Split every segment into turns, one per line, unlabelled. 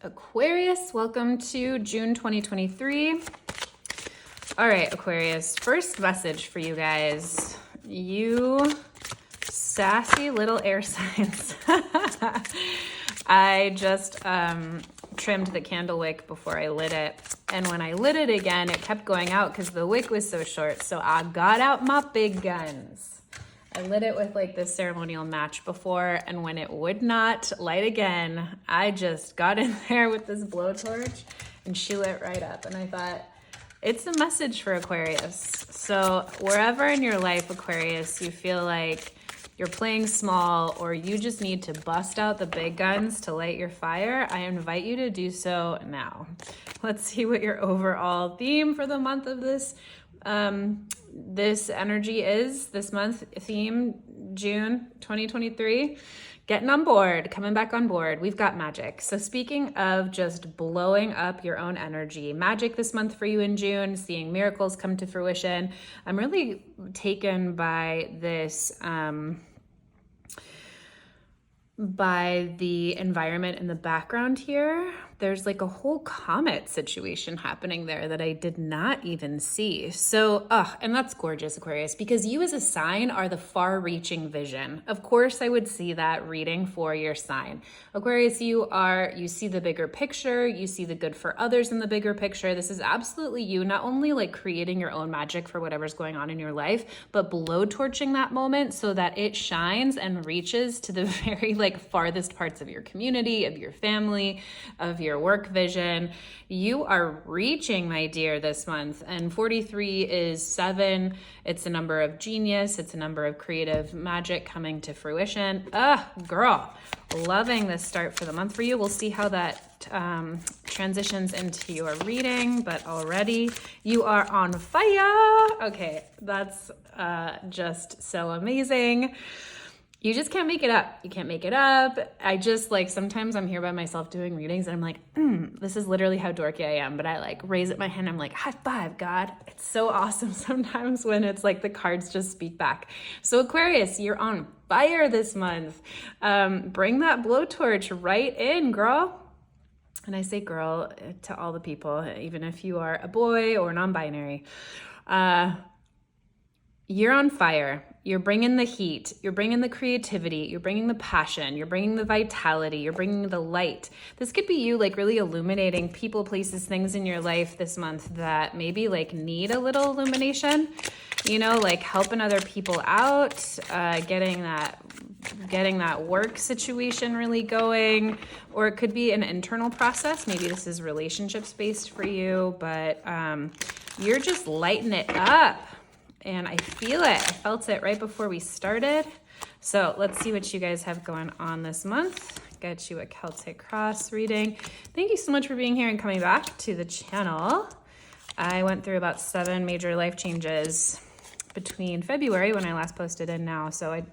Aquarius, welcome to June 2023. All right, Aquarius, first message for you guys. You sassy little air signs. I just trimmed the candle wick before I lit it. And when I lit it again, it kept going out because the wick was so short. So I got out my big guns. I lit it with like this ceremonial match before, and when it would not light again, I just got in there with this blowtorch and she lit right up. And I thought, it's a message for Aquarius. So wherever in your life, Aquarius, you feel like you're playing small or you just need to bust out the big guns to light your fire, I invite you to do so now. Let's see what your overall theme for the month of this energy is. This month theme, June 2023. Getting on board, coming back on board. We've got magic. So speaking of just blowing up your own energy, magic this month for you in June, seeing miracles come to fruition. I'm really taken by this, by the environment in the background here. There's like a whole comet situation happening there that I did not even see. So, and that's gorgeous, Aquarius, because you as a sign are the far-reaching vision. Of course, I would see that reading for your sign. Aquarius, you see the bigger picture, you see the good for others in the bigger picture. This is absolutely you, not only like creating your own magic for whatever's going on in your life, but blowtorching that moment so that it shines and reaches to the very like farthest parts of your community, of your family, of your work vision. You are reaching, my dear, this month. And 43 is 7. It's a number of genius. It's a number of creative magic coming to fruition. Girl, loving this start for the month for you. We'll see how that transitions into your reading, but already you are on fire. Okay, that's just so amazing. You just can't make it up. You can't make it up. I just like, sometimes I'm here by myself doing readings and I'm like, this is literally how dorky I am. But I like raise up my hand. I'm like, high five, God. It's so awesome sometimes when it's like the cards just speak back. So Aquarius, you're on fire this month. Bring that blowtorch right in, girl. And I say girl to all the people, even if you are a boy or non-binary. You're on fire. You're bringing the heat. You're bringing the creativity. You're bringing the passion. You're bringing the vitality. You're bringing the light. This could be you like really illuminating people, places, things in your life this month that maybe like need a little illumination, you know, like helping other people out, getting that work situation really going, or it could be an internal process. Maybe this is relationships based for you, but you're just lighting it up. And I feel it. I felt it right before we started. So let's see what you guys have going on this month. Get you a Celtic Cross reading. Thank you so much for being here and coming back to the channel. I went through about 7 major life changes between February when I last posted and now. So I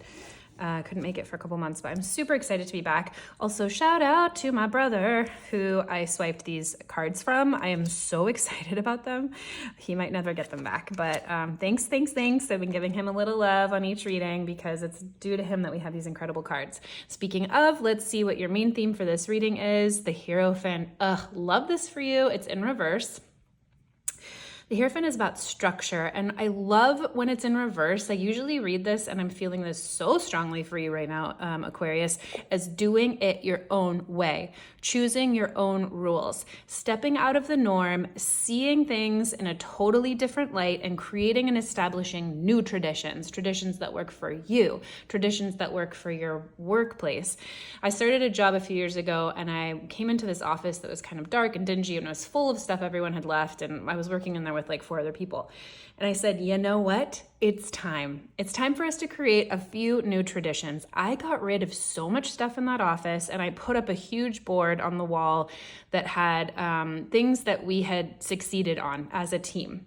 couldn't make it for a couple months, but I'm super excited to be back. Also, shout out to my brother who I swiped these cards from. I am so excited about them. He might never get them back, but thanks. I've been giving him a little love on each reading because it's due to him that we have these incredible cards. Speaking of, let's see what your main theme for this reading is. The Hierophant. Love this for you. It's in reverse. The Hierophant is about structure, and I love when it's in reverse. I usually read this, and I'm feeling this so strongly for you right now, Aquarius, as doing it your own way, choosing your own rules, stepping out of the norm, seeing things in a totally different light, and creating and establishing new traditions that work for you, traditions that work for your workplace. I started a job a few years ago, and I came into this office that was kind of dark and dingy, and it was full of stuff everyone had left, and I was working in there with like 4 other people. And I said, you know what? It's time. It's time for us to create a few new traditions. I got rid of so much stuff in that office, and I put up a huge board on the wall that had things that we had succeeded on as a team.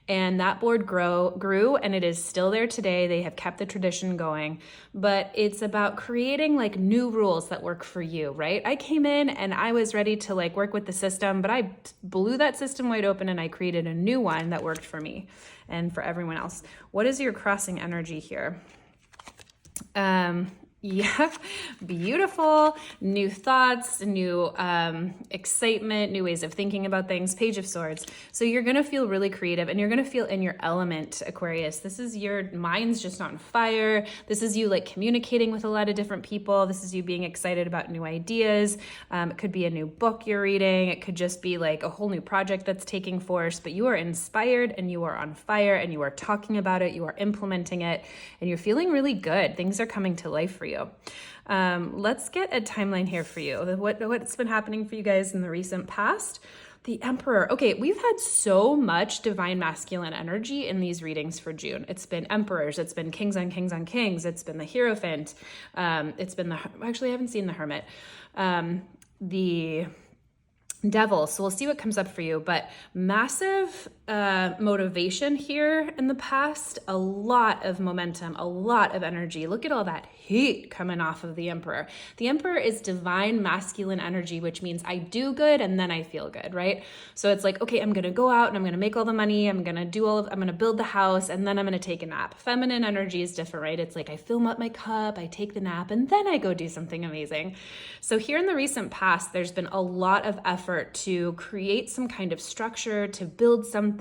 And that board grew, and it is still there today. They have kept the tradition going, but it's about creating like new rules that work for you, right? I came in and I was ready to like work with the system, but I blew that system wide open and I created a new one that worked for me and for everyone else. What is your crossing energy here? Yeah, beautiful. New thoughts, new excitement, new ways of thinking about things. Page of Swords. So you're going to feel really creative and you're going to feel in your element, Aquarius. This is your mind's just on fire. This is you like communicating with a lot of different people. This is you being excited about new ideas. It could be a new book you're reading. It could just be like a whole new project that's taking force, but you are inspired and you are on fire and you are talking about it. You are implementing it and you're feeling really good. Things are coming to life for you. Let's get a timeline here for you. What's been happening for you guys in the recent past? The Emperor. Okay, we've had so much divine masculine energy in these readings for June. It's been emperors, it's been kings on kings on kings, it's been the Hierophant, it's been actually I haven't seen the Hermit, the Devil. So we'll see what comes up for you, but massive motivation here in the past, a lot of momentum, a lot of energy. Look at all that heat coming off of the Emperor. The Emperor is divine masculine energy, which means I do good and then I feel good, right? So it's like, okay, I'm going to go out and I'm going to make all the money. I'm going to build the house and then I'm going to take a nap. Feminine energy is different, right? It's like I fill up my cup, I take the nap, and then I go do something amazing. So here in the recent past, there's been a lot of effort to create some kind of structure, to build something,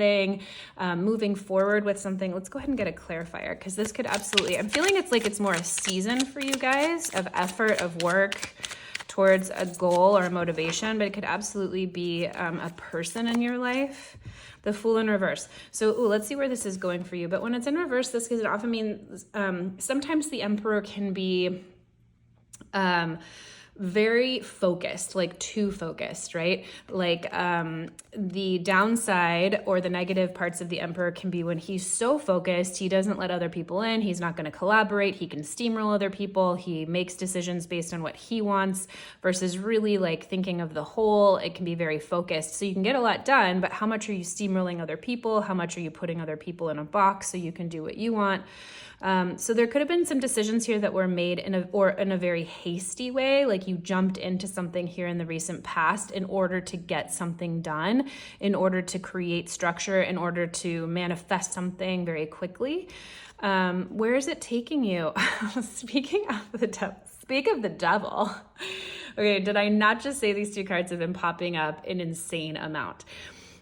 moving forward with something. Let's go ahead and get a clarifier because this could absolutely, I'm feeling it's like it's more a season for you guys of effort, of work towards a goal or a motivation, but it could absolutely be a person in your life. The Fool in reverse. So let's see where this is going for you. But when it's in reverse, this can often mean sometimes the Emperor can be very focused, like too focused, right? Like the downside or the negative parts of the Emperor can be when he's so focused, he doesn't let other people in, he's not going to collaborate, he can steamroll other people, he makes decisions based on what he wants versus really like thinking of the whole. It can be very focused. So you can get a lot done, but how much are you steamrolling other people? How much are you putting other people in a box so you can do what you want? So there could have been some decisions here that were made in a very hasty way, like you jumped into something here in the recent past in order to get something done, in order to create structure, in order to manifest something very quickly. Where is it taking you? Speaking of the devil. Okay, did I not just say these two cards have been popping up an insane amount?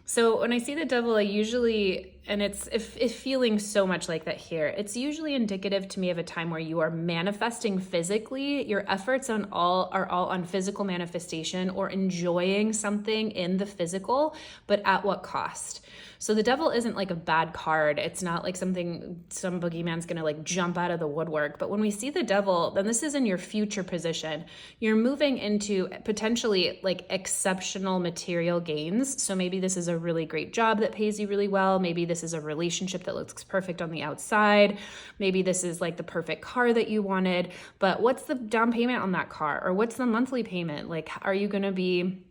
So when I see the devil, I usually, and it's if feeling so much like that here, it's usually indicative to me of a time where you are manifesting physically. Your efforts are all on physical manifestation or enjoying something in the physical, but at what cost? So the devil isn't like a bad card. It's not like some boogeyman's going to like jump out of the woodwork. But when we see the devil, then this is in your future position. You're moving into potentially like exceptional material gains. So maybe this is a really great job that pays you really well. Maybe this is a relationship that looks perfect on the outside. Maybe this is like the perfect car that you wanted. But what's the down payment on that car? Or what's the monthly payment? Like, are you going to be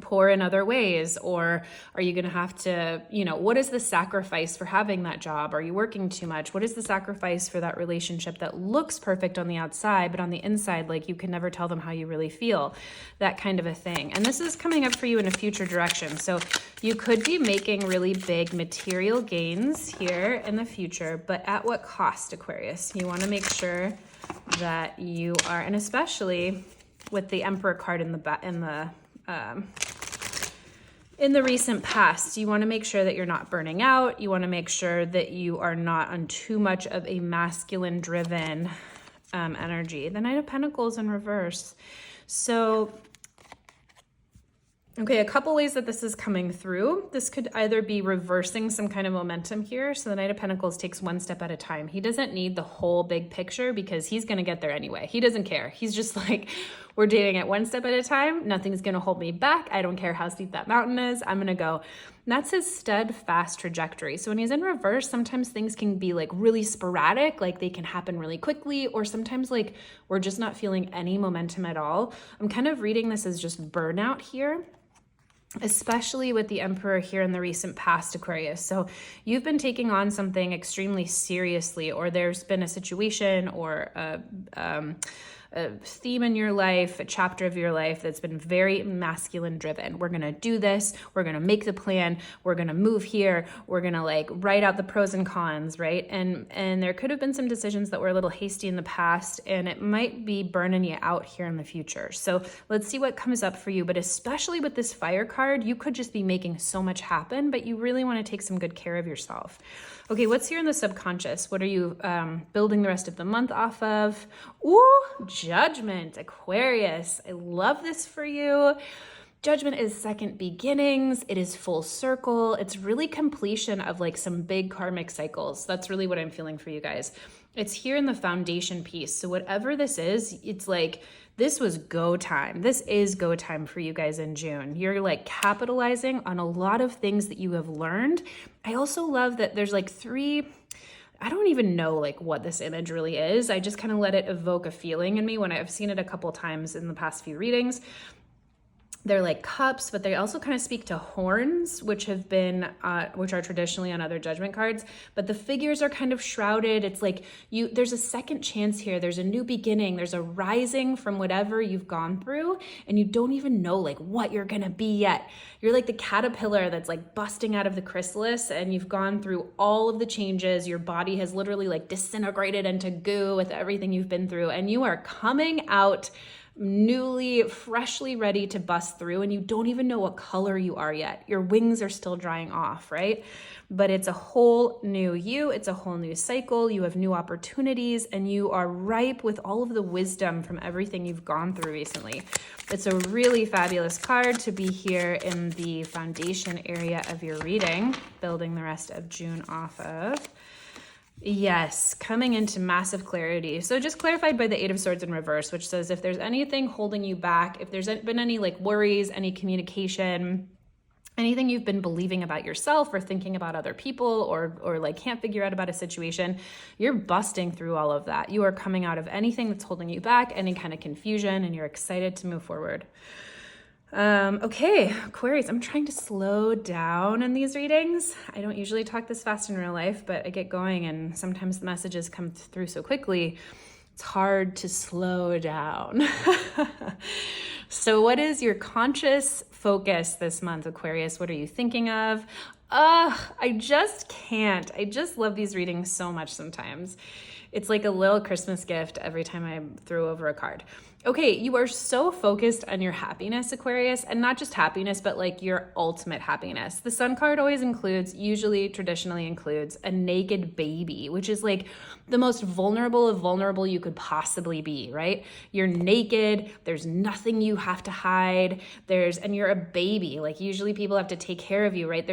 poor in other ways? Or are you going to have to, what is the sacrifice for having that job? Are you working too much? What is the sacrifice for that relationship that looks perfect on the outside, but on the inside, like you can never tell them how you really feel, that kind of a thing. And this is coming up for you in a future direction. So you could be making really big material gains here in the future, but at what cost, Aquarius? You want to make sure that you are, and especially with the Emperor card in the recent past, you want to make sure that you're not burning out. You want to make sure that you are not on too much of a masculine driven energy. The Knight of Pentacles in reverse. So, okay, a couple ways that this is coming through. This could either be reversing some kind of momentum here. So the Knight of Pentacles takes one step at a time. He doesn't need the whole big picture because he's going to get there anyway. He doesn't care. He's just like, we're doing it one step at a time. Nothing's going to hold me back. I don't care how steep that mountain is. I'm going to go. And that's his steadfast trajectory. So when he's in reverse, sometimes things can be like really sporadic, like they can happen really quickly, or sometimes like we're just not feeling any momentum at all. I'm kind of reading this as just burnout here, especially with the Emperor here in the recent past, Aquarius. So you've been taking on something extremely seriously, or there's been a situation or a a theme in your life, a chapter of your life that's been very masculine driven. We're going to do this. We're going to make the plan. We're going to move here. We're going to like write out the pros and cons, right? And there could have been some decisions that were a little hasty in the past, and it might be burning you out here in the future. So let's see what comes up for you. But especially with this fire card, you could just be making so much happen, but you really want to take some good care of yourself. Okay, what's here in the subconscious? What are you building the rest of the month off of? Ooh, Judgment, Aquarius. I love this for you. Judgment is second beginnings. It is full circle. It's really completion of like some big karmic cycles. That's really what I'm feeling for you guys. It's here in the foundation piece. So whatever this is, it's like, this was go time. This is go time for you guys in June. You're like capitalizing on a lot of things that you have learned. I also love that there's like three, I don't even know like what this image really is. I just kind of let it evoke a feeling in me when I've seen it a couple times in the past few readings. They're like cups, but they also kind of speak to horns, which have been, which are traditionally on other judgment cards, but the figures are kind of shrouded. It's like there's a second chance here. There's a new beginning. There's a rising from whatever you've gone through, and you don't even know like what you're going to be yet. You're like the caterpillar that's like busting out of the chrysalis, and you've gone through all of the changes. Your body has literally like disintegrated into goo with everything you've been through, and you are coming out newly, freshly ready to bust through, and you don't even know what color you are yet. Your wings are still drying off, right? But it's a whole new you. It's a whole new cycle. You have new opportunities, and you are ripe with all of the wisdom from everything you've gone through recently. It's a really fabulous card to be here in the foundation area of your reading, building the rest of June off of. Yes, coming into massive clarity. So just clarified by the Eight of Swords in reverse, which says if there's anything holding you back, if there's been any like worries, any communication, anything you've been believing about yourself or thinking about other people or like can't figure out about a situation, you're busting through all of that. You are coming out of anything that's holding you back, any kind of confusion, and you're excited to move forward. Okay, Aquarius, I'm trying to slow down in these readings. I don't usually talk this fast in real life, but I get going and sometimes the messages come through so quickly, it's hard to slow down. So what is your conscious focus this month, Aquarius? What are you thinking of? I just can't. I just love these readings so much sometimes. It's like a little Christmas gift every time I throw over a card. Okay, you are so focused on your happiness, Aquarius, and not just happiness, but like your ultimate happiness. The Sun card always usually traditionally includes a naked baby, which is like the most vulnerable of vulnerable you could possibly be, right? You're naked, there's nothing you have to hide, and you're a baby. Like usually people have to take care of you, right?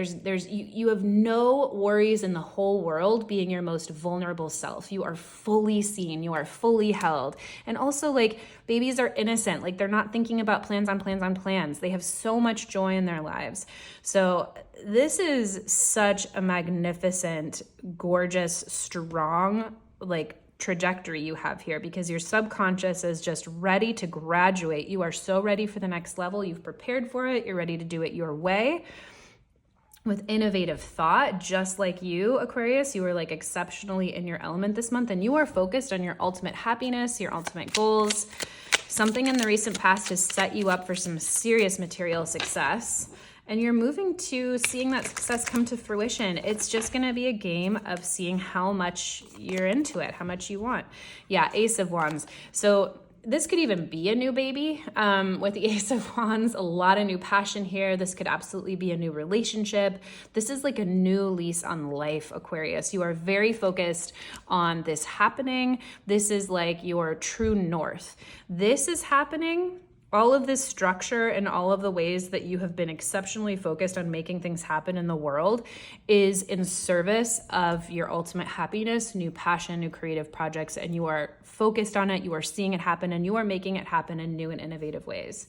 You have no worries in the whole world being your most vulnerable self. You are fully seen, you are fully held. And also like babies are innocent, like they're not thinking about plans on plans on plans. They have so much joy in their lives. So this is such a magnificent, gorgeous, strong, like trajectory you have here because your subconscious is just ready to graduate. You are so ready for the next level. You've prepared for it. You're ready to do it your way. With innovative thought, just like you, Aquarius, you are like exceptionally in your element this month, and you are focused on your ultimate happiness, your ultimate goals. Something in the recent past has set you up for some serious material success, and you're moving to seeing that success come to fruition. It's just going to be a game of seeing how much you're into it, how much you want. Yeah, Ace of Wands. So this could even be a new baby with the Ace of Wands, a lot of new passion here. This could absolutely be a new relationship. This is like a new lease on life, Aquarius. You are very focused on this happening. This is like your true north. This is happening. All of this structure and all of the ways that you have been exceptionally focused on making things happen in the world is in service of your ultimate happiness, new passion, new creative projects, and you are focused on it, you are seeing it happen, and you are making it happen in new and innovative ways.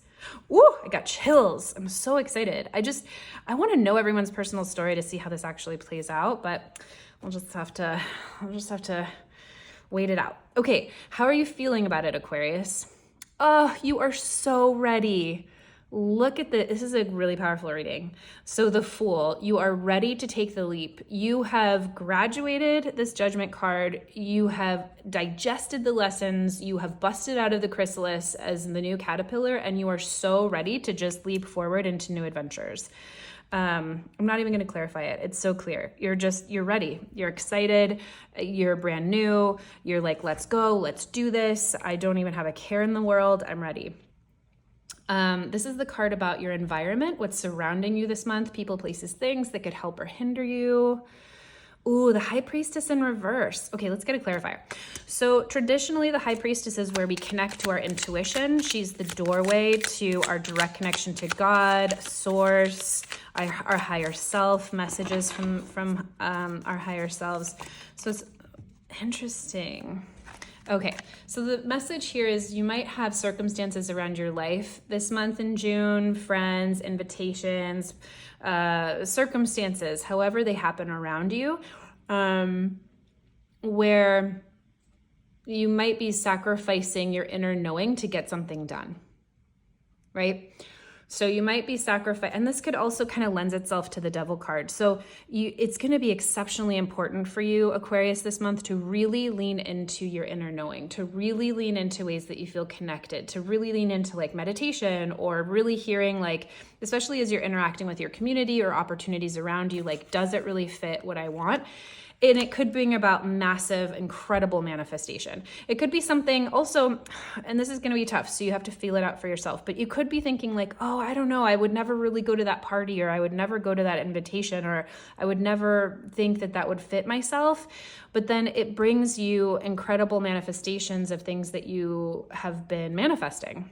Ooh, I got chills. I'm so excited. I want to know everyone's personal story to see how this actually plays out, but I'll just have to wait it out. Okay, how are you feeling about it, Aquarius? Oh, you are so ready. Look at this is a really powerful reading. So the Fool, you are ready to take the leap. You have graduated this Judgment card. You have digested the lessons. You have busted out of the chrysalis as the new caterpillar, and you are so ready to just leap forward into new adventures. I'm not even going to clarify it. It's so clear. You're ready. You're excited. You're brand new. You're like, let's go. Let's do this. I don't even have a care in the world. I'm ready. This is the card about your environment, what's surrounding you this month, people, places, things that could help or hinder you. Ooh, the High Priestess in reverse. Okay, let's get a clarifier. So traditionally, the High Priestess is where we connect to our intuition. She's the doorway to our direct connection to God, Source, our higher self, messages from our higher selves. So it's interesting. Okay, so the message here is you might have circumstances around your life this month in June, friends, invitations, circumstances, however they happen around you, where you might be sacrificing your inner knowing to get something done, right? So you might be sacrificing, and this could also kind of lends itself to the Devil card. So it's going to be exceptionally important for you, Aquarius, this month to really lean into your inner knowing, to really lean into ways that you feel connected, to really lean into like meditation or really hearing like, especially as you're interacting with your community or opportunities around you, like, does it really fit what I want? And it could bring about massive, incredible manifestation. It could be something also, and this is going to be tough, so you have to feel it out for yourself, but you could be thinking like, oh, I don't know, I would never really go to that party, or I would never go to that invitation, or I would never think that that would fit myself. But then it brings you incredible manifestations of things that you have been manifesting.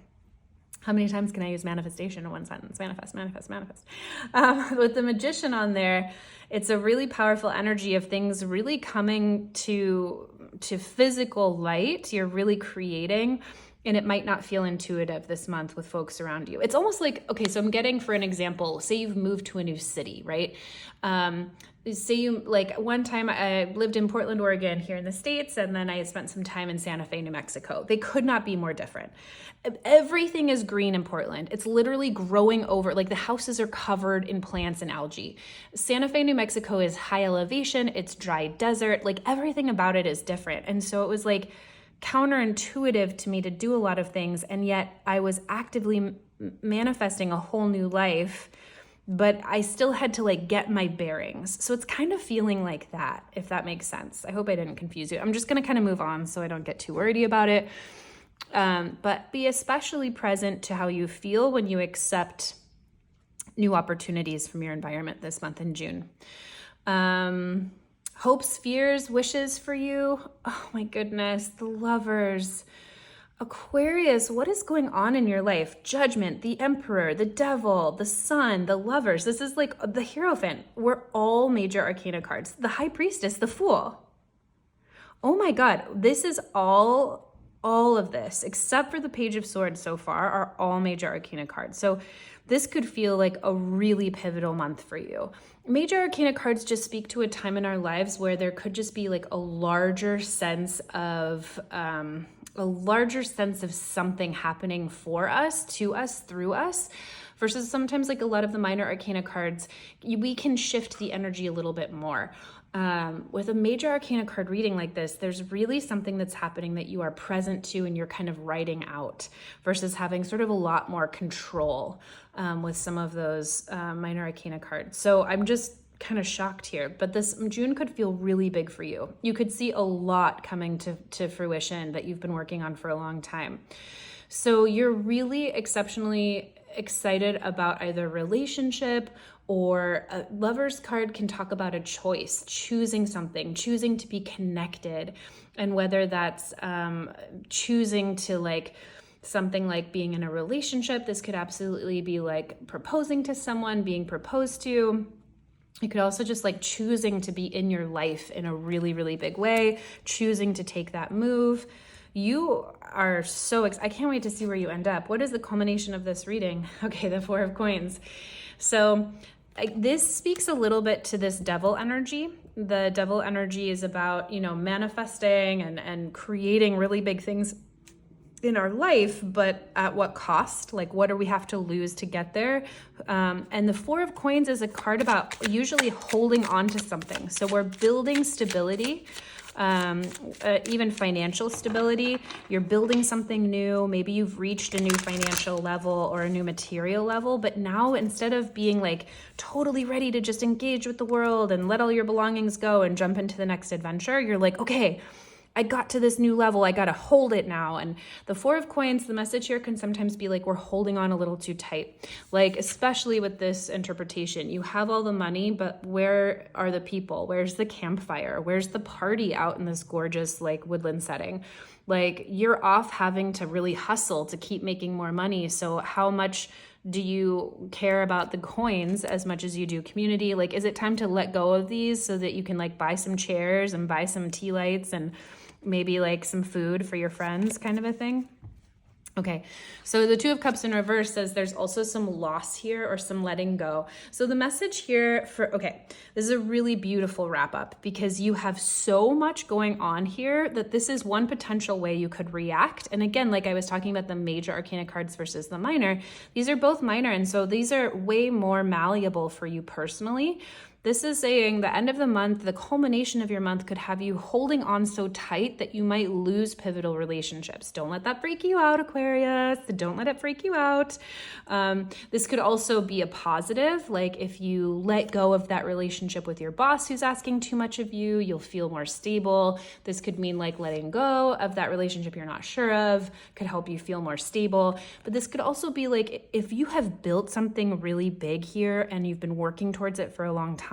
How many times can I use manifestation in one sentence? Manifest, manifest, manifest. With the Magician on there, it's a really powerful energy of things really coming to physical light. You're really creating, and it might not feel intuitive this month with folks around you. It's almost like, okay, so I'm getting, for an example, say you've moved to a new city, right? Say you, like one time I lived in Portland, Oregon here in the States, and then I spent some time in Santa Fe, New Mexico. They could not be more different. Everything is green in Portland. It's literally growing over, like the houses are covered in plants and algae. Santa Fe, New Mexico is high elevation. It's dry desert. Like everything about it is different. And so it was like counterintuitive to me to do a lot of things. And yet I was actively manifesting a whole new life, but I still had to like get my bearings. So it's kind of feeling like that, if that makes sense. I hope I didn't confuse you. I'm just going to kind of move on so I don't get too wordy about it. But be especially present to how you feel when you accept new opportunities from your environment this month in June. Hopes, fears, wishes for you. Oh my goodness, the Lovers. Aquarius, what is going on in your life? Judgment, the Emperor, the Devil, the Sun, the Lovers. This is like the Hierophant. We're all major arcana cards. The High Priestess, the Fool. Oh my God, this is all of this, except for the Page of Swords so far, are all major arcana cards. So this could feel like a really pivotal month for you. Major arcana cards just speak to a time in our lives where there could just be like a larger sense of something happening for us, to us, through us, versus sometimes like a lot of the minor arcana cards, we can shift the energy a little bit more. With a major arcana card reading like this, there's really something that's happening that you are present to and you're kind of writing out, versus having sort of a lot more control with some of those minor arcana cards. So I'm just kind of shocked here, but this June could feel really big for you. You could see a lot coming to fruition that you've been working on for a long time. So you're really exceptionally excited about either relationship, or a Lover's card can talk about a choice, choosing something, choosing to be connected. And whether that's choosing to like something like being in a relationship, this could absolutely be like proposing to someone, being proposed to. You could also just like choosing to be in your life in a really, really big way, choosing to take that move. You are so I can't wait to see where you end up. What is the culmination of this reading? Okay, the Four of Coins. So this speaks a little bit to this Devil energy. The Devil energy is about, manifesting and creating really big things in our life, but at what cost? Like, what do we have to lose to get there? And the Four of Coins is a card about usually holding on to something. So we're building stability, even financial stability. You're building something new. Maybe you've reached a new financial level or a new material level, but now instead of being like totally ready to just engage with the world and let all your belongings go and jump into the next adventure, you're like, okay, I got to this new level. I got to hold it now. And the Four of Coins, the message here can sometimes be like, we're holding on a little too tight. Like, especially with this interpretation, you have all the money, but where are the people? Where's the campfire? Where's the party out in this gorgeous like woodland setting? Like, you're off having to really hustle to keep making more money. So how much do you care about the coins as much as you do community? Like, is it time to let go of these so that you can like buy some chairs and buy some tea lights and maybe like some food for your friends, kind of a thing? Okay, so the Two of Cups in reverse says there's also some loss here or some letting go. So the message here okay, this is a really beautiful wrap up because you have so much going on here that this is one potential way you could react. And again, like I was talking about the major arcana cards versus the minor, these are both minor. And so these are way more malleable for you personally. This is saying the end of the month, the culmination of your month could have you holding on so tight that you might lose pivotal relationships. Don't let that freak you out, Aquarius. Don't let it freak you out. This could also be a positive. Like if you let go of that relationship with your boss who's asking too much of you, you'll feel more stable. This could mean like letting go of that relationship you're not sure of, could help you feel more stable. But this could also be like if you have built something really big here and you've been working towards it for a long time,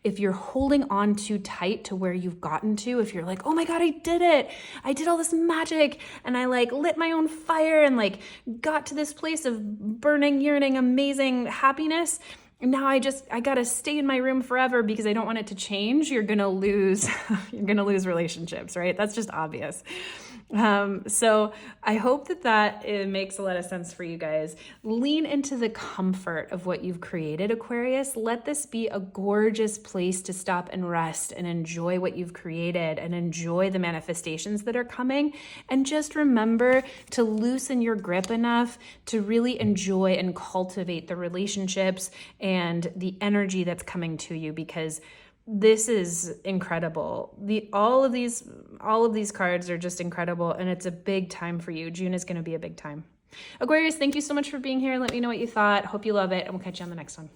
if you're holding on too tight to where you've gotten to, if you're like, oh my God, I did it. I did all this magic and I like lit my own fire and like got to this place of burning, yearning, amazing happiness. And now I gotta stay in my room forever because I don't want it to change. You're gonna lose, relationships, right? That's just obvious. So I hope that it makes a lot of sense for you guys. Lean into the comfort of what you've created, Aquarius. Let this be a gorgeous place to stop and rest and enjoy what you've created and enjoy the manifestations that are coming. And just remember to loosen your grip enough to really enjoy and cultivate the relationships and the energy that's coming to you, because this is incredible. All of these cards are just incredible, and it's a big time for you. June is going to be a big time. Aquarius, thank you so much for being here. Let me know what you thought. Hope you love it, and we'll catch you on the next one.